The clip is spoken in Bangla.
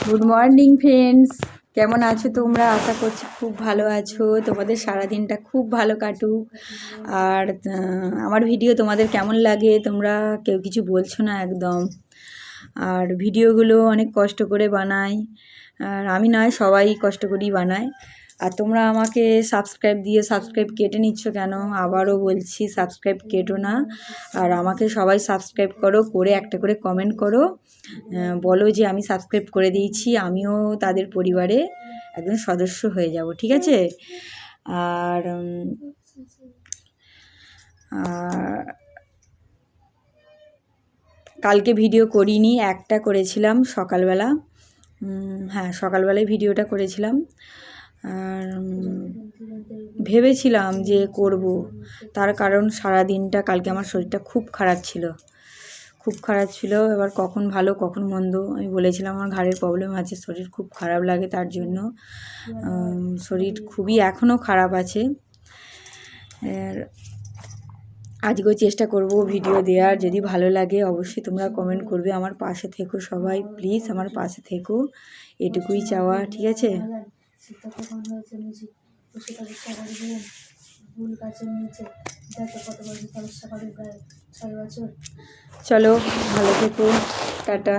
গুড মর্নিং ফ্রেন্ডস, কেমন আছো তোমরা? আশা করছি খুব ভালো আছো, তোমাদের সারাদিনটা খুব ভালো কাটুক। আর আমার ভিডিও তোমাদের কেমন লাগে তোমরা কেউ কিছু বলছো না একদম। আর ভিডিওগুলো অনেক কষ্ট করে বানাই, আর আমি নয় সবাই কষ্ট করেই বানায়। আর তোমরা আমাকে সাবস্ক্রাইব কেটে নিচ্ছ কেন? আবারও বলছি, সাবস্ক্রাইব কেটো না। আর আমাকে সবাই সাবস্ক্রাইব করো, করে একটা করে কমেন্ট করো, বলো যে আমি সাবস্ক্রাইব করে দিয়েছি, আমিও তাদের পরিবারে একজন সদস্য হয়ে যাব, ঠিক আছে? আর কালকে ভিডিও করিনি, একটা করেছিলাম সকালবেলা। হ্যাঁ, সকালবেলায় ভিডিওটা করেছিলাম। আর ভেবেছিলাম যে করব, তার কারণ সারা দিনটা কালকে আমার শরীরটা খুব খারাপ ছিল। এবার কখন ভালো কখন মন্দ, আমি বলেছিলাম আমার ঘাড়ের প্রবলেম আছে, শরীর খুব খারাপ লাগে, তার জন্য শরীর খুবই এখনও খারাপ আছে। আর আজকেও চেষ্টা করব ভিডিও দেওয়ার, যদি ভালো লাগে অবশ্যই তোমরা কমেন্ট করবে, আমার পাশে থেকো সবাই, প্লিজ আমার পাশে থেকো, এটুকুই চাওয়া, ঠিক আছে? চলো, ভালো থেকো, টাটা।